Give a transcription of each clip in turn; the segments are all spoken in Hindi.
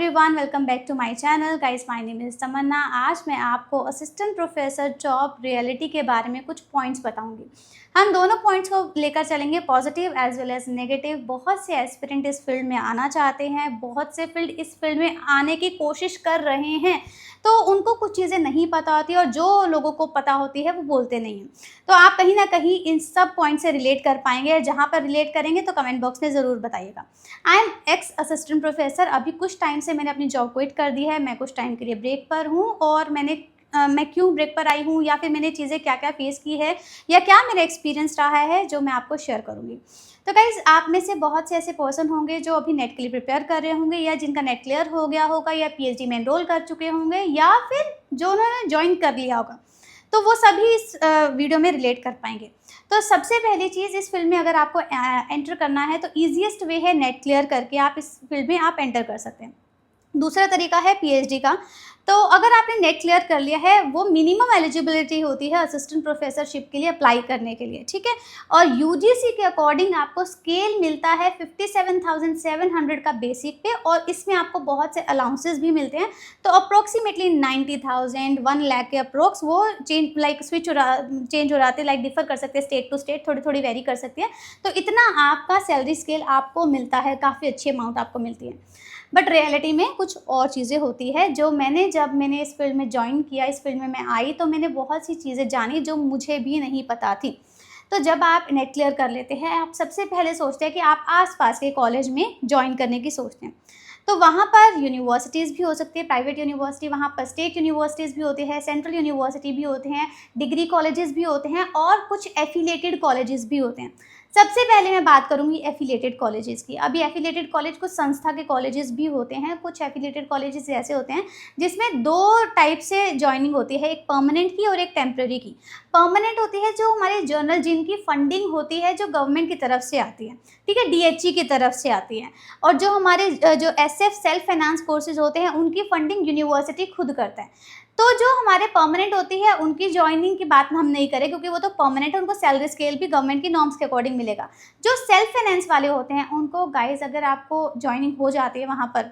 Everyone, welcome back to my channel. Guys, my name is Tamanna. आज मैं आपको असिस्टेंट प्रोफेसर जॉब रियलिटी के बारे में कुछ पॉइंट्स बताऊंगी। हम दोनों पॉइंट्स को लेकर चलेंगे, positive as well as negative. बहुत से एस्पिरेंट इस फील्ड में आना चाहते हैं, बहुत से इस फील्ड में आने की कोशिश कर रहे हैं, तो उनको कुछ चीज़ें नहीं पता होती और जो लोगों को पता होती है वो बोलते नहीं हैं। तो आप कहीं ना कहीं इन सब पॉइंट से रिलेट कर पाएंगे। जहाँ पर रिलेट करेंगे तो कमेंट बॉक्स में ज़रूर बताइएगा। I am x assistant professor. अभी कुछ टाइम से मैंने अपनी जॉब क्विट कर दी है। मैं कुछ टाइम के लिए ब्रेक पर हूँ और मैं क्यों ब्रेक पर आई हूँ या फिर मैंने चीज़ें क्या क्या फेस की है या क्या मेरा एक्सपीरियंस रहा है जो मैं आपको शेयर करूँगी। तो गाइज़, आप में से बहुत से ऐसे पर्सन होंगे जो अभी नेट के लिए प्रिपेयर कर रहे होंगे या जिनका नेट क्लियर हो गया होगा या पीएचडी में एनरोल कर चुके होंगे या फिर जो उन्होंने ज्वाइन कर लिया होगा, तो वो सभी इस वीडियो में रिलेट कर पाएंगे। तो सबसे पहली चीज़, इस फील्ड में अगर आपको एंटर करना है तो ईजीएस्ट वे है नेट क्लियर करके आप इस फील्ड में आप एंटर कर सकते हैं। दूसरा तरीका है पीएचडी का। तो अगर आपने नेट क्लियर कर लिया है, वो मिनिमम एलिजिबिलिटी होती है असिस्टेंट प्रोफेसरशिप के लिए अप्लाई करने के लिए, ठीक है। और यूजीसी के अकॉर्डिंग आपको स्केल मिलता है 57,700 का बेसिक पे, और इसमें आपको बहुत से अलाउंसेस भी मिलते हैं। तो अप्रोक्सीमेटली 90,000 1 लाख के अप्रोक्स वो चेंज हो जाते, लाइक डिफर कर सकते हैं स्टेट टू स्टेट, थोड़ी थोड़ी वेरी कर सकती है। तो इतना आपका सैलरी स्केल आपको मिलता है, काफ़ी अच्छी अमाउंट आपको मिलती है। बट रियलिटी में कुछ और चीज़ें होती है जो जब मैंने इस फील्ड में ज्वाइन किया, इस फील्ड में मैं आई, तो मैंने बहुत सी चीज़ें जानी जो मुझे भी नहीं पता थी। तो जब आप नेट क्लियर कर लेते हैं, आप सबसे पहले सोचते हैं कि आप आसपास के कॉलेज में ज्वाइन करने की सोचते हैं। तो वहाँ पर यूनिवर्सिटीज़ भी हो सकती है, प्राइवेट यूनिवर्सिटी, वहाँ पर स्टेट यूनिवर्सिटीज़ भी होती है, सेंट्रल यूनिवर्सिटी भी होते हैं, डिग्री कॉलेजेस भी होते हैं और कुछ एफिलेटेड कॉलेजेस भी होते हैं। सबसे पहले मैं बात करूंगी एफिलेटेड कॉलेजेस की। अभी एफिलेटेड कॉलेज कुछ संस्था के कॉलेजेस भी होते हैं। कुछ एफिलेटेड कॉलेजेस ऐसे होते हैं जिसमें दो टाइप से ज्वाइनिंग होती है, एक परमानेंट की और एक टेम्प्रेरी की। परमानेंट होती है जो हमारे जर्नल, जिनकी फंडिंग होती है जो गवर्नमेंट की तरफ से आती है, ठीक है, डीएचई की तरफ से आती है। और जो हमारे जो एसएफ सेल्फ फाइनेंस कोर्सेज होते हैं, उनकी फंडिंग यूनिवर्सिटी खुद करता है। तो जो हमारे परमानेंट होती है उनकी ज्वाइनिंग की बात हम नहीं करें, क्योंकि वो तो परमानेंट है, उनको सैलरी स्केल भी गवर्नमेंट की नॉर्म्स के अकॉर्डिंग मिलेगा। जो सेल्फ फाइनेंस वाले होते हैं उनको गाइस, अगर आपको ज्वाइनिंग हो जाती है वहाँ पर,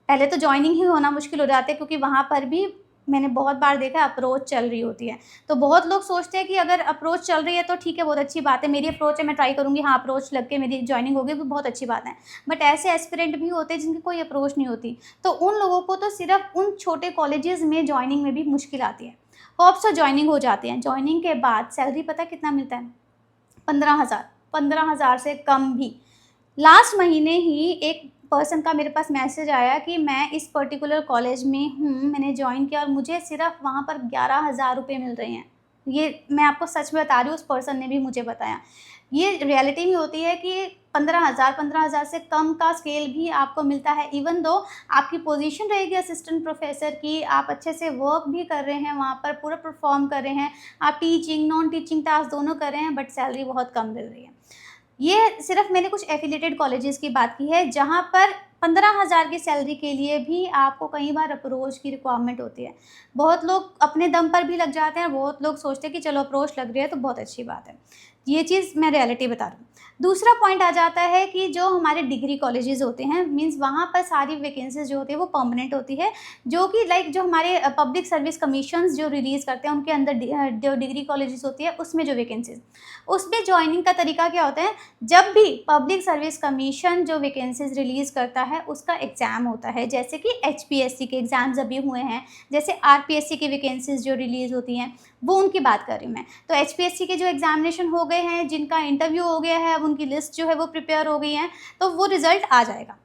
पहले तो ज्वाइनिंग ही होना मुश्किल हो जाता है, क्योंकि वहाँ पर भी मैंने बहुत बार देखा अप्रोच चल रही होती है। तो बहुत लोग सोचते हैं कि अगर अप्रोच चल रही है तो ठीक है, बहुत अच्छी बात है, मेरी अप्रोच है, मैं ट्राई करूँगी, हाँ अप्रोच लग के मेरी ज्वाइनिंग होगी, वो बहुत अच्छी बात है। बट ऐसे एस्पिरेंट भी होते हैं जिनकी कोई अप्रोच नहीं होती, तो उन लोगों को तो सिर्फ उन छोटे कॉलेजेस में ज्वाइनिंग में भी मुश्किल आती है। होप्स तो ज्वाइनिंग हो जाते हैं। ज्वाइनिंग के बाद सैलरी पता कितना मिलता है? 15,000 से कम भी। लास्ट महीने ही एक पर्सन का मेरे पास मैसेज आया कि मैं इस पर्टिकुलर कॉलेज में हूँ, मैंने ज्वाइन किया और मुझे सिर्फ वहाँ पर 11,000 रुपये मिल रहे हैं। ये मैं आपको सच में बता रही हूँ, उस पर्सन ने भी मुझे बताया। ये रियलिटी में होती है कि 15,000 से कम का स्केल भी आपको मिलता है। इवन दो आपकी पोजीशन रहेगी असिस्टेंट प्रोफेसर की, आप अच्छे से वर्क भी कर रहे हैं, वहाँ पर पूरा परफॉर्म कर रहे हैं, आप टीचिंग नॉन टीचिंग टास्क दोनों कर रहे हैं, बट सैलरी बहुत कम मिल रही है। ये सिर्फ मैंने कुछ एफिलेटेड कॉलेजेस की बात की है, जहाँ पर 15,000 की सैलरी के लिए भी आपको कई बार अप्रोच की रिक्वायरमेंट होती है। बहुत लोग अपने दम पर भी लग जाते हैं, बहुत लोग सोचते हैं कि चलो अप्रोच लग रही है तो बहुत अच्छी बात है। ये चीज़ मैं रियलिटी बता रही हूँ। दूसरा पॉइंट आ जाता है कि जो हमारे डिग्री कॉलेजेस होते हैं, मींस वहाँ पर सारी वैकेंसीज जो होती है वो परमानेंट होती है, जो कि लाइक जो हमारे पब्लिक सर्विस कमीशंस जो रिलीज़ करते हैं, उनके अंदर जो डिग्री कॉलेजेस होती है उसमें जो वैकेंसीज, उसमें ज्वाइनिंग का तरीका क्या होता है? जब भी पब्लिक सर्विस कमीशन जो वैकेंसीज रिलीज़ करता है उसका एग्ज़ाम होता है, जैसे कि एचपीएससी के एग्ज़ाम्स अभी हुए हैं, जैसे आरपीएससी की वैकेंसीज जो रिलीज़ होती हैं, वो उनकी बात कर रही हूँ मैं। तो एचपीएससी के जो एग्जामिनेशन हो गए हैं, जिनका इंटरव्यू हो गया है, अब उनकी लिस्ट जो है वो प्रिपेयर हो गई है, तो वो रिज़ल्ट आ जाएगा।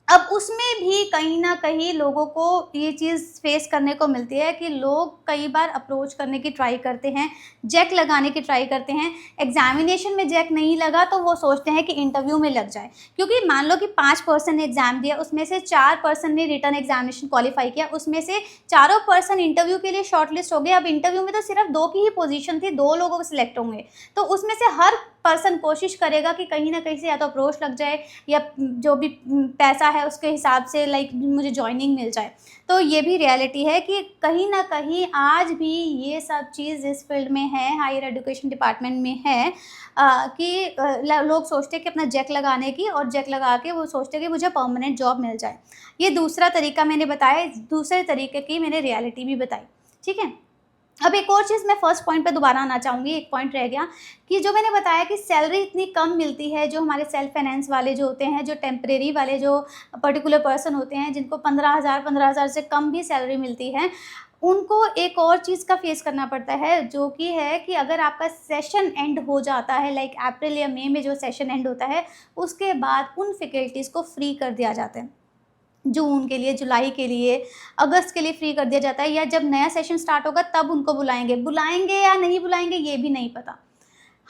अब उसमें भी कहीं न कहीं लोगों को ये चीज़ फेस करने को मिलती है कि लोग कई बार अप्रोच करने की ट्राई करते हैं, जैक लगाने की ट्राई करते हैं। एग्ज़ामिनेशन में जैक नहीं लगा तो वो सोचते हैं कि इंटरव्यू में लग जाए, क्योंकि मान लो कि 5 पर्सन ने एग्ज़ाम दिया, उसमें से 4 पर्सन ने रिटन एग्ज़ामिनेशन क्वालिफाई किया, उसमें से चारों पर्सन इंटरव्यू के लिए शॉर्टलिस्ट हो गए। अब इंटरव्यू में तो सिर्फ 2 की ही पोजीशन थी, 2 लोगों को सिलेक्ट होंगे, तो उसमें से हर पर्सन कोशिश करेगा कि कहीं ना कहीं से या तो अप्रोच लग जाए या जो भी पैसा है उसके हिसाब से लाइक मुझे जॉइनिंग मिल जाए। तो ये भी रियलिटी है कि कहीं ना कहीं आज भी ये सब चीज़ इस फील्ड में है, हायर एजुकेशन डिपार्टमेंट में है, कि लोग सोचते हैं कि अपना जैक लगाने की, और जैक लगा के वो सोचते हैं कि मुझे परमानेंट जॉब मिल जाए। ये दूसरा तरीका मैंने बताया, दूसरे तरीके की मैंने रियलिटी भी बताई। ठीक है, अब एक और चीज़ मैं फर्स्ट पॉइंट पे दोबारा आना चाहूँगी, एक पॉइंट रह गया कि जो मैंने बताया कि सैलरी इतनी कम मिलती है, जो हमारे सेल्फ फाइनेंस वाले जो होते हैं, जो टेम्परेरी वाले जो पर्टिकुलर पर्सन होते हैं, जिनको 15,000 से कम भी सैलरी मिलती है, उनको एक और चीज़ का फेस करना पड़ता है, जो कि है कि अगर आपका सेशन एंड हो जाता है, लाइक अप्रैल या मई में जो सेशन एंड होता है, उसके बाद उन फैकल्टीज़ को फ्री कर दिया जाता है। जून के लिए, जुलाई के लिए, अगस्त के लिए फ्री कर दिया जाता है, या जब नया सेशन स्टार्ट होगा तब उनको बुलाएंगे या नहीं बुलाएंगे ये भी नहीं पता।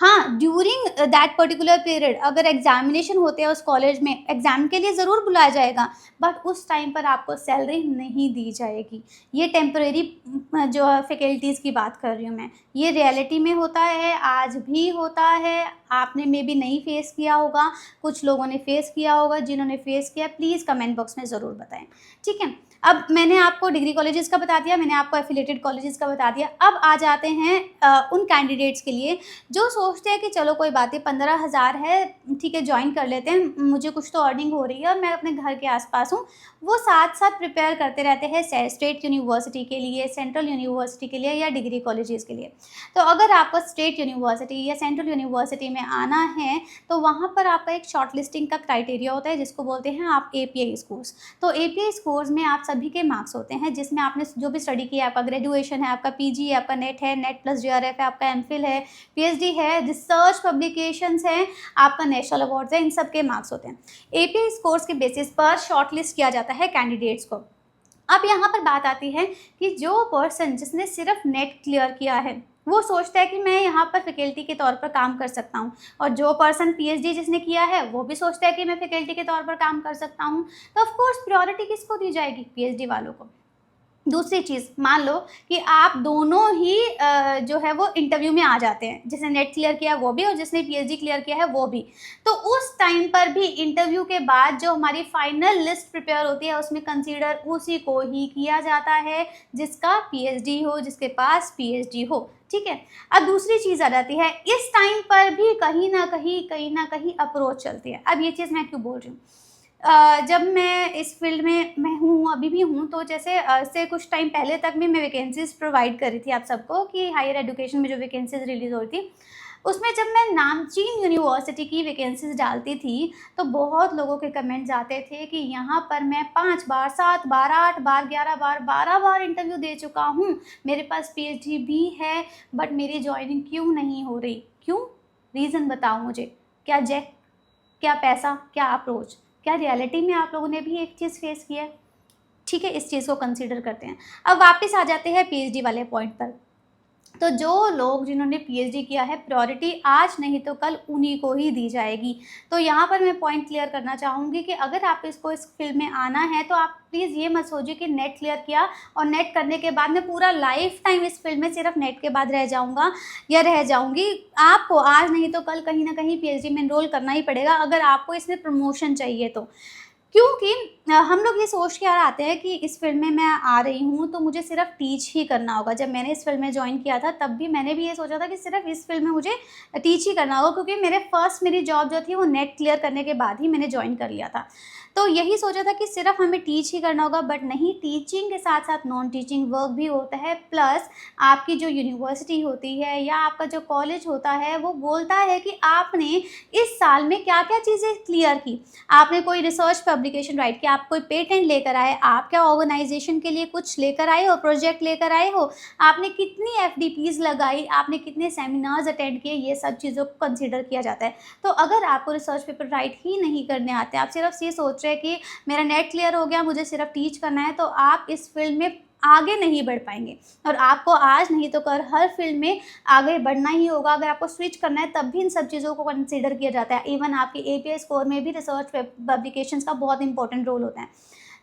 हाँ, ड्यूरिंग दैट पर्टिकुलर पीरियड अगर एग्जामिनेशन होते हैं उस कॉलेज में, एग्ज़ाम के लिए ज़रूर बुलाया जाएगा, बट उस टाइम पर आपको सैलरी नहीं दी जाएगी। ये टेम्परेरी जो फैकल्टीज़ की बात कर रही हूँ मैं, ये रियलिटी में होता है, आज भी होता है। आपने मे बी नहीं फेस किया होगा, कुछ लोगों ने फेस किया होगा। जिन्होंने फेस किया प्लीज़ कमेंट बॉक्स में ज़रूर बताएं। ठीक है, अब मैंने आपको डिग्री कॉलेजेस का बता दिया, मैंने आपको एफिलेटेड कॉलेजेस का बता दिया। अब आ जाते हैं उन कैंडिडेट्स के लिए जो सोचते हैं कि चलो कोई बात नहीं, 15,000 है, ठीक है ज्वाइन कर लेते हैं, मुझे कुछ तो अर्निंग हो रही है और मैं अपने घर के आसपास हूँ। वो साथ साथ प्रिपेयर करते रहते हैं स्टेट यूनिवर्सिटी के लिए, सेंट्रल यूनिवर्सिटी के लिए या डिग्री कॉलेजेस के लिए। तो अगर आपको स्टेट यूनिवर्सिटी या सेंट्रल यूनिवर्सिटी में आना है तो वहाँ पर आपका एक शॉर्ट लिस्टिंग का क्राइटेरिया होता है, जिसको बोलते हैं आप API स्कोर्स। तो API स्कोर्स में आप सभी के मार्क्स होते हैं, जिसमें आपने जो भी स्टडी किया है, आपका ग्रेजुएशन है, आपका PG है, आपका नेट है, नेट प्लस JRF है, आपका MPhil है, PhD है, रिसर्च पब्लिकेशंस हैं, आपका नेशनल अवार्ड्स है, इन सब के मार्क्स होते हैं। API स्कोर्स के बेसिस पर शॉर्ट लिस्ट किया जाता है कैंडिडेट्स को। अब यहाँ पर बात आती है कि जो पर्सन जिसने सिर्फ नेट क्लियर किया है वो सोचता है कि मैं यहाँ पर फैकल्टी के तौर पर काम कर सकता हूँ, और जो पर्सन PhD जिसने किया है वो भी सोचता है कि मैं फैकल्टी के तौर पर काम कर सकता हूँ। तो ऑफ कोर्स प्रायोरिटी किसको दी जाएगी? PhD वालों को। दूसरी चीज़, मान लो कि आप दोनों ही जो है वो इंटरव्यू में आ जाते हैं, जिसने नेट क्लियर किया है वो भी और जिसने PhD क्लियर किया है वो भी। तो उस टाइम पर भी इंटरव्यू के बाद जो हमारी फाइनल लिस्ट प्रिपेयर होती है उसमें कंसीडर उसी को ही किया जाता है जिसका PhD हो, जिसके पास PhD हो। ठीक है, अब दूसरी चीज़ आ जाती है, इस टाइम पर भी कहीं ना कहीं अप्रोच चलती है। अब ये चीज़ मैं क्यों बोल रही हूँ, जब मैं इस फील्ड में मैं हूँ, अभी भी हूँ, तो जैसे से कुछ टाइम पहले तक भी मैं वैकेंसीज़ प्रोवाइड कर रही थी आप सबको, कि हायर एजुकेशन में जो वैकेंसीज़ रिलीज़ हो रही थी उसमें जब मैं नामचीन यूनिवर्सिटी की वैकेंसीज़ डालती थी तो बहुत लोगों के कमेंट्स आते थे कि यहाँ पर मैं 5 बार, 7 बार, 8 बार, 11 बार, 12 बार इंटरव्यू दे चुका हूँ, मेरे पास PhD भी है, बट मेरी जॉइनिंग क्यों नहीं हो रही? क्यों? रीज़न बताओ मुझे। क्या जैक, क्या पैसा, क्या अप्रोच? क्या रियलिटी में आप लोगों ने भी एक चीज़ फेस किया है? ठीक है, इस चीज़ को कंसीडर करते हैं। अब वापस आ जाते हैं PhD वाले पॉइंट पर। तो जो लोग जिन्होंने PhD किया है, प्रायोरिटी आज नहीं तो कल उन्हीं को ही दी जाएगी। तो यहाँ पर मैं पॉइंट क्लियर करना चाहूँगी कि अगर आप इसको इस फील्ड में आना है तो आप प्लीज़ ये मत सोचिए कि नेट क्लियर किया और नेट करने के बाद मैं पूरा लाइफ टाइम इस फील्ड में सिर्फ नेट के बाद रह जाऊँगा या रह जाऊँगी। आपको आज नहीं तो कल कहीं ना कहीं PhD में एनरोल करना ही पड़ेगा अगर आपको इसमें प्रमोशन चाहिए तो। क्योंकि हम लोग ये सोच के आते हैं कि इस फील्ड में मैं आ रही हूँ तो मुझे सिर्फ टीच ही करना होगा। जब मैंने इस फील्ड में ज्वाइन किया था तब भी मैंने भी ये सोचा था कि सिर्फ इस फील्ड में मुझे टीच ही करना होगा, क्योंकि मेरी जॉब जो थी वो नेट क्लियर करने के बाद ही मैंने ज्वाइन कर लिया था। तो यही सोचा था कि सिर्फ हमें टीच ही करना होगा, बट नहीं, टीचिंग के साथ साथ नॉन टीचिंग वर्क भी होता है। प्लस आपकी जो यूनिवर्सिटी होती है या आपका जो कॉलेज होता है वो बोलता है कि आपने इस साल में क्या क्या चीज़ें क्लियर की। आपने कोई रिसर्च पब्लिकेशन राइट किया, आप कोई पेटेंट लेकर आए, आप क्या ऑर्गेनाइजेशन के लिए कुछ लेकर आए हो, प्रोजेक्ट लेकर आए हो, आपने कितनी FDPs लगाई, आपने कितने सेमिनार्स अटेंड किए, ये सब चीज़ों को कंसिडर किया जाता है। तो अगर आपको रिसर्च पेपर राइट ही नहीं करने आते, आप सिर्फ ये सोच रहे हैं कि मेरा नेट क्लियर हो गया, मुझे सिर्फ टीच करना है, तो आप इस फील्ड में आगे नहीं बढ़ पाएंगे। और आपको आज नहीं तो कल हर फील्ड में आगे बढ़ना ही होगा। अगर आपको स्विच करना है तब भी इन सब चीज़ों को कंसीडर किया जाता है। इवन आपके API स्कोर में भी रिसर्च पब्लिकेशंस का बहुत इंपॉर्टेंट रोल होता है।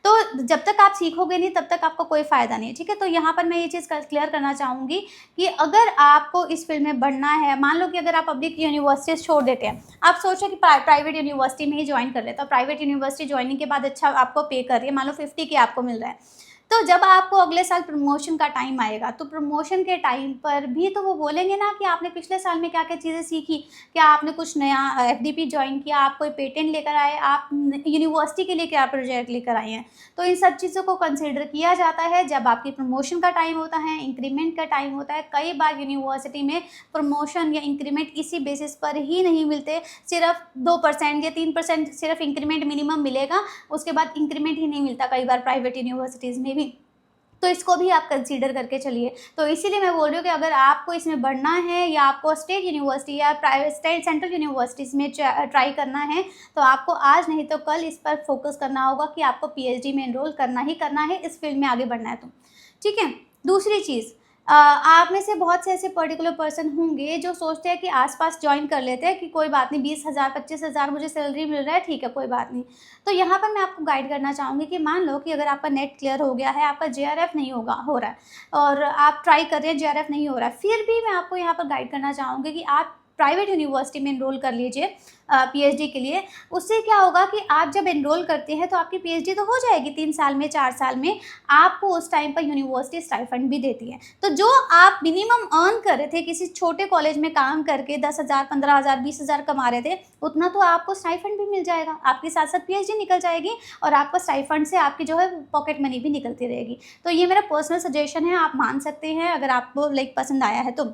तो जब तक आप सीखोगे नहीं तब तक आपका कोई फ़ायदा नहीं है, ठीक है। तो यहाँ पर मैं ये चीज़ क्लियर करना चाहूँगी कि अगर आपको इस फील्ड में बढ़ना है, मान लो कि अगर आप पब्लिक यूनिवर्सिटीज़ छोड़ देते हैं, आप सोचो कि प्राइवेट यूनिवर्सिटी में ही ज्वाइन कर लेते हो, प्राइवेट यूनिवर्सिटी ज्वाइनिंग के बाद अच्छा आपको पे कर रही है, मान लो 50 के आपको मिल रहा है, तो जब आपको अगले साल प्रमोशन का टाइम आएगा, तो प्रमोशन के टाइम पर भी तो वो बोलेंगे ना कि आपने पिछले साल में क्या-क्या चीज़ें सीखी, क्या आपने कुछ नया एफडीपी जॉइन किया, आप कोई पेटेंट लेकर आए, आप यूनिवर्सिटी के लिए क्या प्रोजेक्ट लेकर आए हैं। तो इन सब चीज़ों को कंसिडर किया जाता है जब आपकी प्रमोशन का टाइम होता है, इंक्रीमेंट का टाइम होता है। कई बार यूनिवर्सिटी में प्रमोशन या इंक्रीमेंट इसी बेसिस पर ही नहीं मिलते, सिर्फ 2% या 3% सिर्फ इंक्रीमेंट मिनिमम मिलेगा, उसके बाद इंक्रीमेंट ही नहीं मिलता कई बार प्राइवेट यूनिवर्सिटीज़ में भी। तो इसको भी आप कंसीडर करके चलिए। तो इसीलिए मैं बोल रही हूँ कि अगर आपको इसमें बढ़ना है या आपको स्टेट यूनिवर्सिटी या प्राइवेट स्टेट सेंट्रल यूनिवर्सिटीज़ में ट्राई करना है, तो आपको आज नहीं तो कल इस पर फोकस करना होगा कि आपको पीएचडी में एनरोल करना ही करना है, इस फील्ड में आगे बढ़ना है तो, ठीक है। दूसरी चीज़, आप में से बहुत से ऐसे पर्टिकुलर पर्सन होंगे जो सोचते हैं कि आस-पास जॉइन कर लेते हैं कि कोई बात नहीं, 20,000 25,000 मुझे सैलरी मिल रहा है, ठीक है, कोई बात नहीं। तो यहाँ पर मैं आपको गाइड करना चाहूँगी कि मान लो कि अगर आपका नेट क्लियर हो गया है, आपका जेआरएफ नहीं हो रहा है और आप ट्राई कर रहे हैं, जेआरएफ नहीं हो रहा है, फिर भी मैं आपको यहाँ पर गाइड करना चाहूँगी कि आप प्राइवेट यूनिवर्सिटी में एनरोल कर लीजिए पीएचडी के लिए। उससे क्या होगा कि आप जब एनरोल करते हैं तो आपकी पीएचडी तो हो जाएगी 3 साल में, 4 साल में। आपको उस टाइम पर यूनिवर्सिटी स्टाइपेंड भी देती है। तो जो आप मिनिमम अर्न कर रहे थे किसी छोटे कॉलेज में काम करके 10,000, 15,000, 20,000 कमा रहे थे, उतना तो आपको स्टाइपेंड भी मिल जाएगा। आपके साथ-साथ पीएचडी निकल जाएगी और आपको स्टाइपेंड से आपकी जो है पॉकेट मनी भी निकलती रहेगी। तो ये मेरा पर्सनल सजेशन है, आप मान सकते हैं अगर आपको पसंद आया है तो।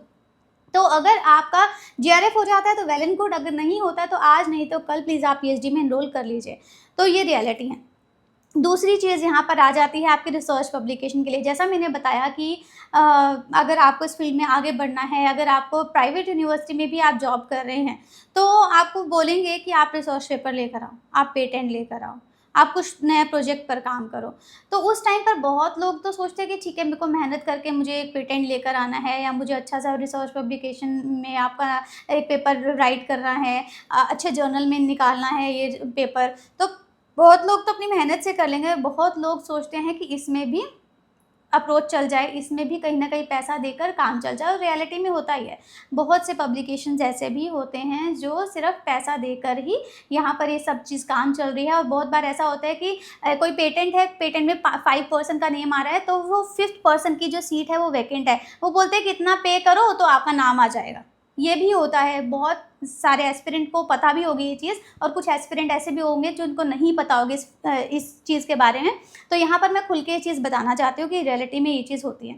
तो अगर आपका जेआरएफ हो जाता है तो वेल एंड गुड, अगर नहीं होता है तो आज नहीं तो कल प्लीज़ आप पीएचडी में एनरोल कर लीजिए। तो ये रियलिटी है। दूसरी चीज़ यहाँ पर आ जाती है आपके रिसर्च पब्लिकेशन के लिए। जैसा मैंने बताया कि अगर आपको इस फील्ड में आगे बढ़ना है, अगर आपको प्राइवेट यूनिवर्सिटी में भी आप जॉब कर रहे हैं, तो आपको बोलेंगे कि आप रिसर्च पेपर लेकर आओ, आप पेटेंट लेकर आओ, आप कुछ नए प्रोजेक्ट पर काम करो। तो उस टाइम पर बहुत लोग तो सोचते हैं कि ठीक है, मेरे को मेहनत करके मुझे एक पेटेंट लेकर आना है या मुझे अच्छा सा रिसर्च पब्लिकेशन में आपका एक पेपर राइट करना है, अच्छे जर्नल में निकालना है ये पेपर। तो बहुत लोग तो अपनी मेहनत से कर लेंगे, बहुत लोग सोचते हैं कि इसमें भी अप्रोच चल जाए, इसमें भी कहीं न कहीं पैसा देकर काम चल जाए, और रियलिटी में होता ही है। बहुत से पब्लिकेशंस ऐसे भी होते हैं जो सिर्फ़ पैसा देकर ही यहाँ पर ये सब चीज़ काम चल रही है। और बहुत बार ऐसा होता है कि कोई पेटेंट है, पेटेंट में 5 पर्सन का नेम आ रहा है, तो वो 5th पर्सन की जो सीट है वो वैकेंट है। वो बोलते हैं कि इतना पे करो तो आपका नाम आ जाएगा। ये भी होता है, बहुत सारे एस्पिरेंट को पता भी होगी ये चीज़, और कुछ एस्पिरेंट ऐसे भी होंगे जो उनको नहीं पता होगी इस चीज़ के बारे में। तो यहाँ पर मैं खुल के ये चीज़ बताना चाहती हूँ कि रियलिटी में ये चीज़ होती है।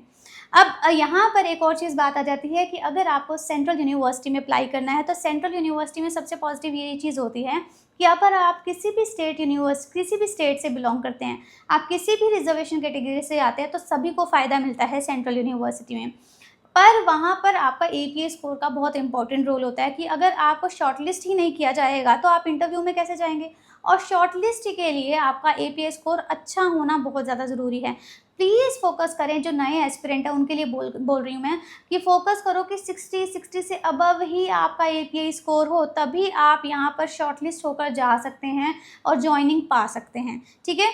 अब यहाँ पर एक और चीज़ बात आ जाती है कि अगर आपको सेंट्रल यूनिवर्सिटी में अप्लाई करना है, तो सेंट्रल यूनिवर्सिटी में सबसे पॉजिटिव ये चीज़ होती है कि अगर आप किसी भी स्टेट से बिलोंग करते हैं, आप किसी भी रिजर्वेशन कैटेगरी से आते हैं, तो सभी को फ़ायदा मिलता है सेंट्रल यूनिवर्सिटी में। पर वहाँ पर आपका एपीए स्कोर का बहुत इंपॉर्टेंट रोल होता है कि अगर आपको शॉर्टलिस्ट ही नहीं किया जाएगा तो आप इंटरव्यू में कैसे जाएंगे। और शॉर्टलिस्ट के लिए आपका एपीए स्कोर अच्छा होना बहुत ज़्यादा ज़रूरी है। प्लीज़ फोकस करें, जो नए एस्पिरेंट हैं उनके लिए बोल रही हूँ मैं, कि फोकस करो कि 60 से अबव ही आपका एपीए स्कोर हो, तभी आप यहाँ पर शॉर्टलिस्ट होकर जा सकते हैं और ज्वाइनिंग पा सकते हैं, ठीक है।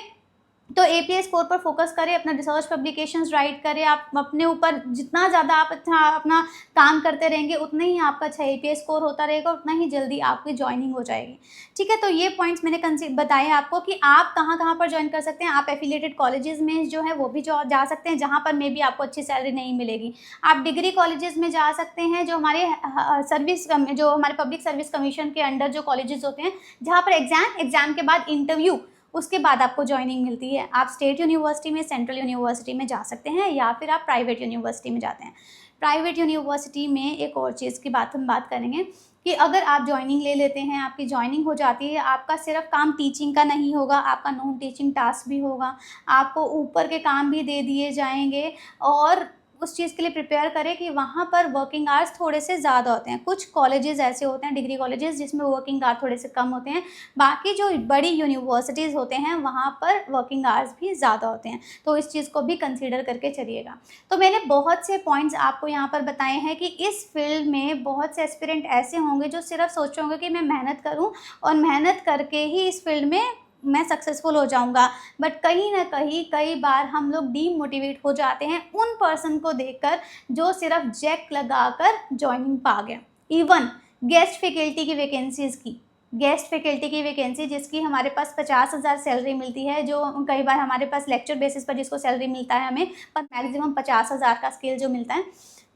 तो एपीए स्कोर पर फोकस करें, अपना रिसर्च पब्लिकेशंस राइट करें। आप अपने ऊपर जितना ज़्यादा आप अच्छा अपना काम करते रहेंगे, उतना ही आपका अच्छा एपीए स्कोर होता रहेगा, उतना ही जल्दी आपकी ज्वाइनिंग हो जाएगी, ठीक है। तो ये पॉइंट्स मैंने बताए आपको कि आप कहाँ पर ज्वाइन कर सकते हैं। आप एफिलिएटेड कॉलेजेस में जो है वो भी जा सकते हैं, जहाँ पर मे बी आपको अच्छी सैलरी नहीं मिलेगी। आप डिग्री कॉलेजेस में जा सकते हैं, जो हमारे हमारे पब्लिक सर्विस कमीशन के अंडर जो कॉलेजेस होते हैं, जहाँ पर एग्जाम के बाद इंटरव्यू, उसके बाद आपको ज्वाइनिंग मिलती है। आप स्टेट यूनिवर्सिटी में, सेंट्रल यूनिवर्सिटी में जा सकते हैं, या फिर आप प्राइवेट यूनिवर्सिटी में जाते हैं। प्राइवेट यूनिवर्सिटी में एक और चीज़ की हम बात करेंगे कि अगर आप ज्वाइनिंग ले लेते हैं, आपकी ज्वाइनिंग हो जाती है, आपका सिर्फ काम टीचिंग का नहीं होगा, आपका नॉन टीचिंग टास्क भी होगा, आपको ऊपर के काम भी दे दिए जाएंगे। और उस चीज़ के लिए प्रिपेयर करें कि वहाँ पर वर्किंग आवर्स थोड़े से ज़्यादा होते हैं। कुछ कॉलेजेस ऐसे होते हैं, डिग्री कॉलेजेस, जिसमें वर्किंग आवर्स थोड़े से कम होते हैं। बाकी जो बड़ी यूनिवर्सिटीज़ होते हैं वहाँ पर वर्किंग आवर्स भी ज़्यादा होते हैं। तो इस चीज़ को भी कंसीडर करके चलिएगा। तो मैंने बहुत से पॉइंट्स आपको यहाँ पर बताए हैं कि इस फील्ड में बहुत से एस्पिरेंट ऐसे होंगे जो सिर्फ सोच रहे होंगे कि मैं मेहनत करूँ और मेहनत करके ही इस फील्ड में मैं सक्सेसफुल हो जाऊंगा, बट कहीं ना कहीं कई बार हम लोग डीमोटिवेट हो जाते हैं उन पर्सन को देखकर जो सिर्फ जैक लगाकर ज्वाइनिंग पा गया। इवन गेस्ट फैकल्टी की वैकेंसीज की, गेस्ट फैकल्टी की वैकेंसी जिसकी हमारे पास 50,000 सैलरी मिलती है, जो कई बार हमारे पास लेक्चर बेसिस पर जिसको सैलरी मिलता है हमें, पर मैक्सिमम 50,000 का स्केल जो मिलता है,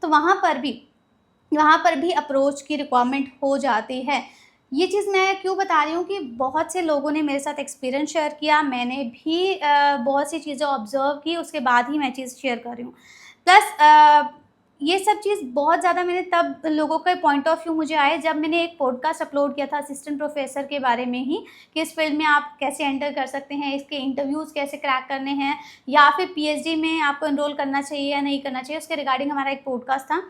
तो वहाँ पर भी अप्रोच की रिक्वायरमेंट हो जाती है। ये चीज़ मैं क्यों बता रही हूँ कि बहुत से लोगों ने मेरे साथ एक्सपीरियंस शेयर किया, मैंने भी बहुत सी चीज़ें ऑब्जर्व की, उसके बाद ही मैं चीज़ शेयर कर रही हूँ। प्लस ये सब चीज़ बहुत ज़्यादा मैंने तब लोगों के पॉइंट ऑफ व्यू मुझे आए जब मैंने एक पॉडकास्ट अपलोड किया था असिस्टेंट प्रोफेसर के बारे में ही, कि इस फील्ड में आप कैसे एंटर कर सकते हैं, इसके इंटरव्यूज़ कैसे क्रैक करने हैं, या फिर पीएचडी में आपको एनरोल करना चाहिए या नहीं करना चाहिए, उसके रिगार्डिंग हमारा एक पॉडकास्ट था।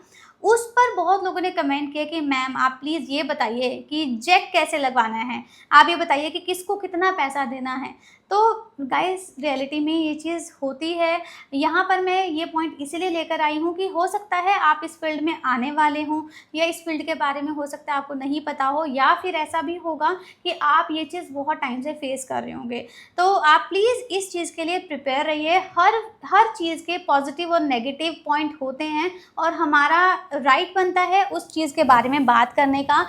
उस पर बहुत लोगों ने कमेंट किया कि मैम आप प्लीज़ ये बताइए कि जैक कैसे लगवाना है, आप ये बताइए कि किसको कितना पैसा देना है। तो गाइस रियलिटी में ये चीज़ होती है। यहाँ पर मैं ये पॉइंट इसीलिए लेकर आई हूँ कि हो सकता है आप इस फील्ड में आने वाले हों, या इस फील्ड के बारे में हो सकता है आपको नहीं पता हो, या फिर ऐसा भी होगा कि आप ये चीज़ बहुत टाइम से फेस कर रहे होंगे। तो आप प्लीज़ इस चीज़ के लिए प्रिपेयर रहिए। हर चीज़ के पॉजिटिव और नेगेटिव पॉइंट होते हैं, और हमारा राइट बनता है उस चीज़ के बारे में बात करने का।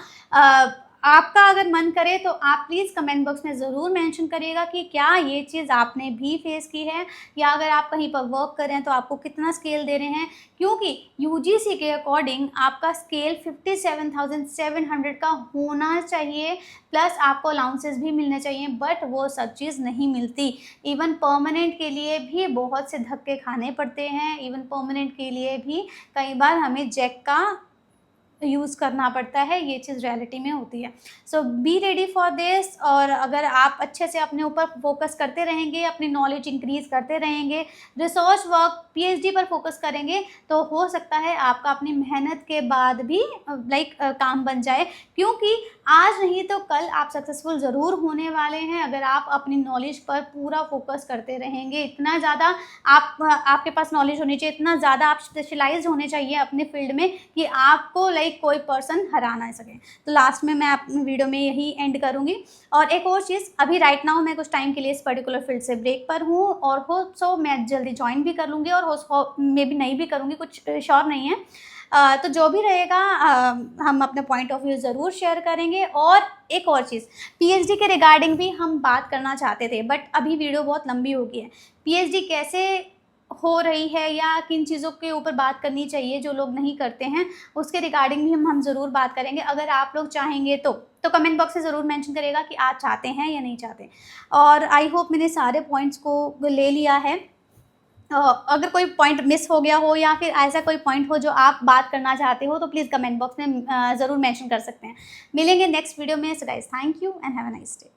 आपका अगर मन करे तो आप प्लीज़ कमेंट बॉक्स में ज़रूर मेंशन करिएगा कि क्या ये चीज़ आपने भी फेस की है, या अगर आप कहीं पर वर्क कर रहे हैं तो आपको कितना स्केल दे रहे हैं, क्योंकि यूजीसी के अकॉर्डिंग आपका स्केल 57,700 का होना चाहिए, प्लस आपको अलाउंसेस भी मिलने चाहिए, बट वो सब चीज़ नहीं मिलती। इवन परमानेंट के लिए भी बहुत से धक्के खाने पड़ते हैं, इवन परमानेंट के लिए भी कई बार हमें जैक का यूज़ करना पड़ता है, ये चीज़ रियलिटी में होती है। सो बी रेडी फॉर दिस। और अगर आप अच्छे से अपने ऊपर फोकस करते रहेंगे, अपनी नॉलेज इंक्रीज़ करते रहेंगे, रिसर्च वर्क पीएचडी पर फोकस करेंगे, तो हो सकता है आपका अपनी मेहनत के बाद भी काम बन जाए, क्योंकि आज नहीं तो कल आप सक्सेसफुल ज़रूर होने वाले हैं अगर आप अपनी नॉलेज पर पूरा फोकस करते रहेंगे। इतना ज़्यादा आपके पास नॉलेज होनी चाहिए, इतना ज़्यादा आप स्पेशलाइज्ड होने चाहिए अपने फील्ड में कि आपको कोई पर्सन हरा ना सके। तो लास्ट में मैं अपनी वीडियो में यही एंड करूँगी। और एक और चीज़, अभी राइट नाउ मैं कुछ टाइम के लिए इस पर्टिकुलर फील्ड से ब्रेक पर हूँ, और सो मैं जल्दी ज्वाइन भी कर लूँगी, और मे भी नहीं भी करूँगी, कुछ श्योर नहीं है। तो जो भी रहेगा हम अपने पॉइंट ऑफ व्यू ज़रूर शेयर करेंगे। और एक और चीज़, पीएचडी के रिगार्डिंग भी हम बात करना चाहते थे, बट अभी वीडियो बहुत लंबी हो गई है। पीएचडी कैसे हो रही है या किन चीज़ों के ऊपर बात करनी चाहिए जो लोग नहीं करते हैं, उसके रिगार्डिंग भी हम ज़रूर बात करेंगे। अगर आप लोग चाहेंगे तो कमेंट बॉक्स में ज़रूर मेंशन करिएगा कि आप चाहते हैं या नहीं चाहते। और आई होप मैंने सारे पॉइंट्स को ले लिया है। अगर कोई पॉइंट मिस हो गया हो, या फिर ऐसा कोई पॉइंट हो जो आप बात करना चाहते हो, तो प्लीज़ कमेंट बॉक्स में ज़रूर मेंशन कर सकते हैं। मिलेंगे नेक्स्ट वीडियो में। So guys, thank you and have a nice day.